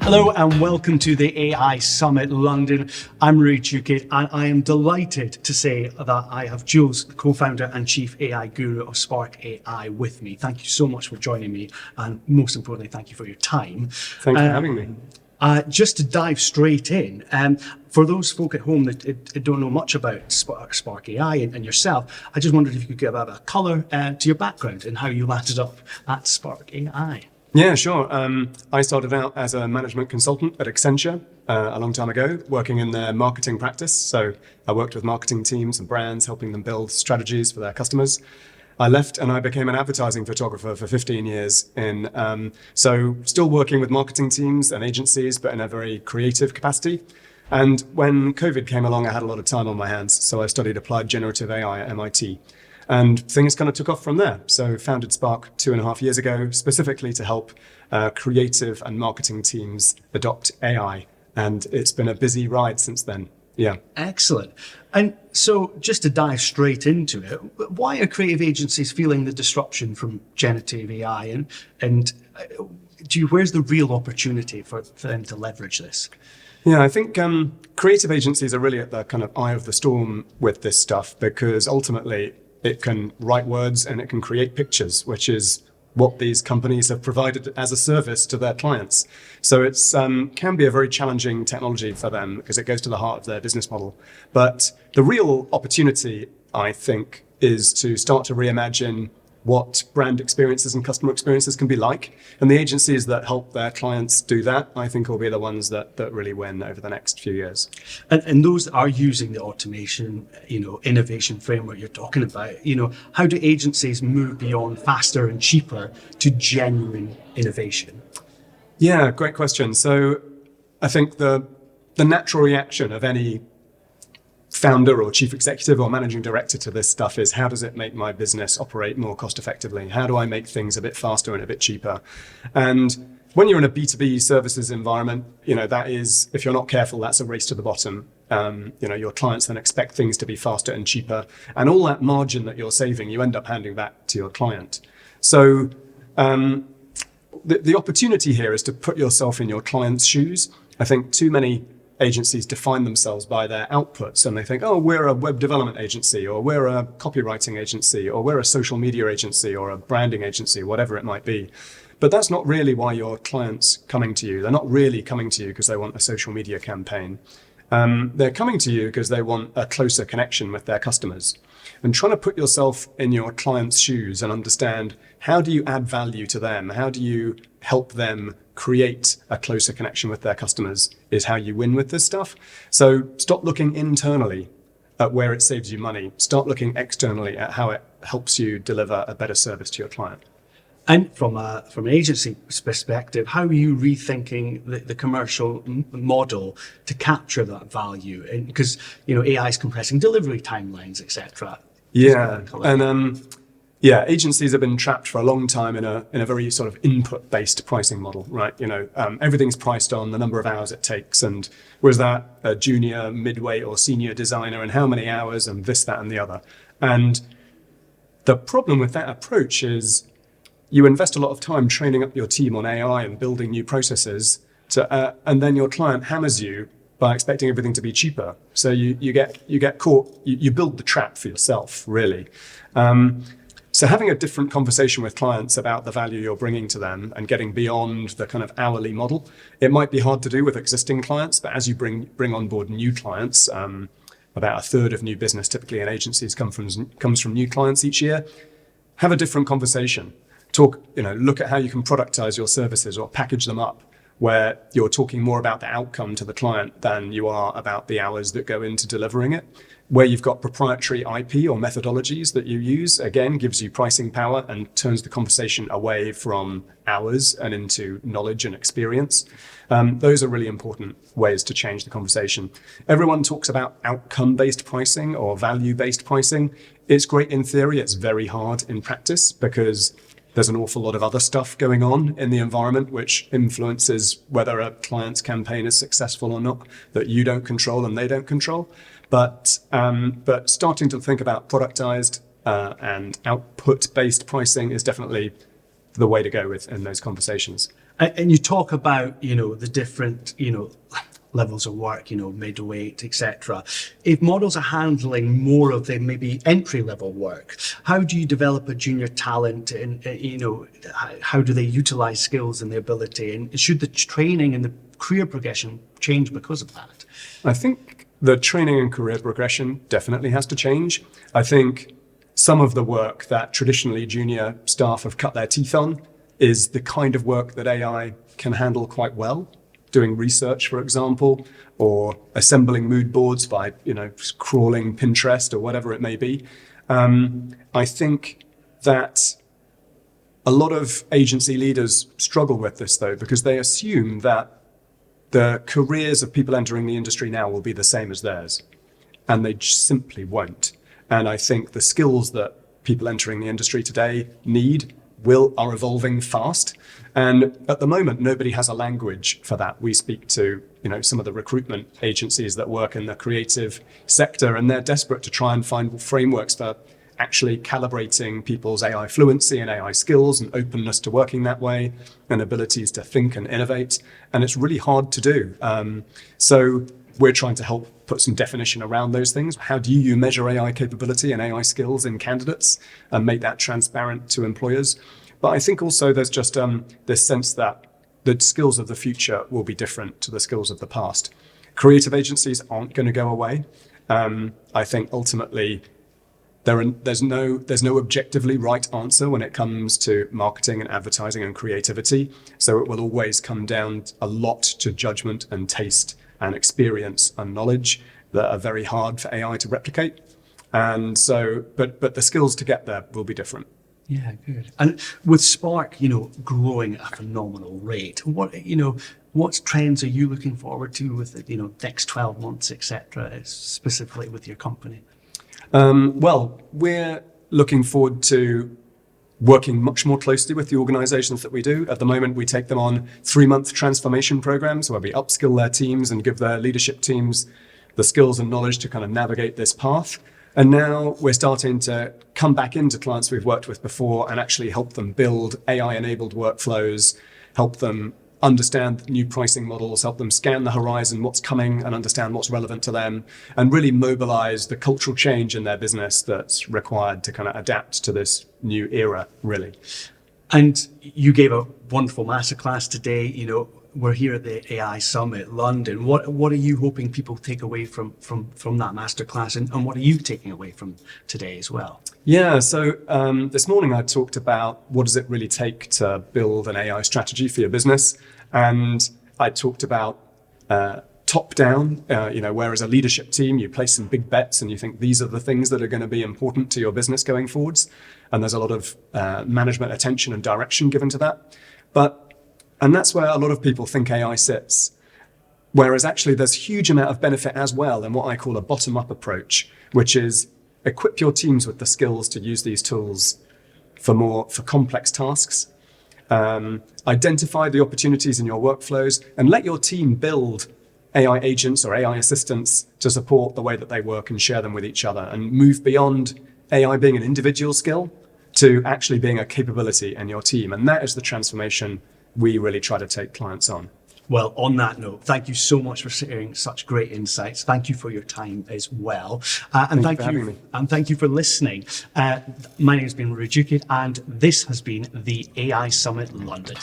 Hello and welcome to the AI Summit London. I'm Ray Chukit and I am delighted to say that I have Jules, the co-founder and chief AI guru of Spark AI with me. Thank you so much for joining me and most importantly, thank you for your time. Thanks for having me. Just to dive straight in, for those folk at home that don't know much about Spark AI and yourself, I just wondered if you could give a colour to your background and how you landed up at Spark AI. Yeah, sure. I started out as a management consultant at Accenture a long time ago, working in their marketing practice. So I worked with marketing teams and brands, helping them build strategies for their customers. I left and I became an advertising photographer for 15 years. So still working with marketing teams and agencies, but in a very creative capacity. And when COVID came along, I had a lot of time on my hands. So I studied applied generative AI at MIT. And things kind of took off from there. So founded Spark 2.5 years ago, specifically to help creative and marketing teams adopt AI. And it's been a busy ride since then. Yeah. Excellent. And so just to dive straight into it, why are creative agencies feeling the disruption from generative AI? And where's the real opportunity for them to leverage this? Yeah, I think creative agencies are really at the kind of eye of the storm with this stuff, because ultimately it can write words and it can create pictures, which is what these companies have provided as a service to their clients. So it can be a very challenging technology for them because it goes to the heart of their business model. But the real opportunity, I think, is to start to reimagine what brand experiences and customer experiences can be like. And the agencies that help their clients do that, I think, will be the ones that really win over the next few years. And those that are using the automation, innovation framework you're talking about, how do agencies move beyond faster and cheaper to genuine innovation? Yeah, great question. So I think the natural reaction of any founder or chief executive or managing director to this stuff is, how does it make my business operate more cost effectively? How do I make things a bit faster and a bit cheaper? And when you're in a B2B services environment, that is, if you're not careful, that's a race to the bottom. Your clients then expect things to be faster and cheaper, and all that margin that you're saving, you end up handing back to your client. So the opportunity here is to put yourself in your client's shoes. I think too many agencies define themselves by their outputs, and they think, oh, we're a web development agency, or we're a copywriting agency, or we're a social media agency, or a branding agency, whatever it might be. But that's not really why your client's coming to you. They're not really coming to you because they want a social media campaign. They're coming to you because they want a closer connection with their customers. And trying to put yourself in your client's shoes and understand, how do you add value to them? How do you help them create a closer connection with their customers is how you win with this stuff. So stop looking internally at where it saves you money. Start looking externally at how it helps you deliver a better service to your client. And from an agency perspective, how are you rethinking the commercial model to capture that value? And because AI is compressing delivery timelines, etc. Yeah, and agencies have been trapped for a long time in a very sort of input-based pricing model, right? Everything's priced on the number of hours it takes, and was that a junior, midweight, or senior designer, and how many hours, and this, that, and the other. And the problem with that approach is, you invest a lot of time training up your team on AI and building new processes, and then your client hammers you by expecting everything to be cheaper. So you get caught. You build the trap for yourself, really. So having a different conversation with clients about the value you're bringing to them and getting beyond the kind of hourly model, it might be hard to do with existing clients, but as you bring on board new clients, about a third of new business typically in agencies comes from new clients each year. Have a different conversation. Look at how you can productize your services or package them up, where you're talking more about the outcome to the client than you are about the hours that go into delivering it. Where you've got proprietary IP or methodologies that you use, again, gives you pricing power and turns the conversation away from hours and into knowledge and experience. Those are really important ways to change the conversation. Everyone talks about outcome-based pricing or value-based pricing. It's great in theory, it's very hard in practice, because there's an awful lot of other stuff going on in the environment which influences whether a client's campaign is successful or not, that you don't control and they don't control. But starting to think about productized and output-based pricing is definitely the way to go in those conversations. And you talk about, the different, levels of work, middleweight, etc. If models are handling more of the maybe entry level work, how do you develop a junior talent, and how do they utilize skills and the ability, and should the training and the career progression change because of that? I think the training and career progression definitely has to change. I think some of the work that traditionally junior staff have cut their teeth on is the kind of work that AI can handle quite well. Doing research, for example, or assembling mood boards by, crawling Pinterest or whatever it may be. I think that a lot of agency leaders struggle with this, though, because they assume that the careers of people entering the industry now will be the same as theirs, and they simply won't. And I think the skills that people entering the industry today need are evolving fast. And at the moment, nobody has a language for that. We speak to, some of the recruitment agencies that work in the creative sector, and they're desperate to try and find frameworks for actually calibrating people's AI fluency and AI skills and openness to working that way and abilities to think and innovate. And it's really hard to do. So we're trying to help put some definition around those things. How do you measure AI capability and AI skills in candidates and make that transparent to employers? But I think also there's just this sense that the skills of the future will be different to the skills of the past. Creative agencies aren't going to go away. I think ultimately there's no objectively right answer when it comes to marketing and advertising and creativity. So it will always come down a lot to judgment and taste and experience and knowledge that are very hard for AI to replicate. And so, but the skills to get there will be different. Yeah, good. And with Spark, growing at a phenomenal rate, what trends are you looking forward to with the, next 12 months, etc., specifically with your company? Well, we're looking forward to working much more closely with the organizations that we do. At the moment, we take them on 3-month transformation programs where we upskill their teams and give their leadership teams the skills and knowledge to kind of navigate this path. And now we're starting to come back into clients we've worked with before and actually help them build AI-enabled workflows, help them understand new pricing models, help them scan the horizon, what's coming, and understand what's relevant to them, and really mobilize the cultural change in their business that's required to kind of adapt to this new era, really. And you gave a wonderful masterclass today. We're here at the AI Summit London. What are you hoping people take away from that masterclass, and what are you taking away from today as well? Yeah, so this morning I talked about what does it really take to build an AI strategy for your business, and I talked about top down. Where as a leadership team you place some big bets and you think these are the things that are going to be important to your business going forwards, and there's a lot of management attention and direction given to that. And that's where a lot of people think AI sits. Whereas actually there's a huge amount of benefit as well in what I call a bottom-up approach, which is equip your teams with the skills to use these tools for complex tasks. Identify the opportunities in your workflows and let your team build AI agents or AI assistants to support the way that they work and share them with each other, and move beyond AI being an individual skill to actually being a capability in your team. And that is the transformation we really try to take clients on. Well, on that note, thank you so much for sharing such great insights. Thank you for your time as well. And thank you for listening. My name has been Rujuki, and this has been the AI Summit London.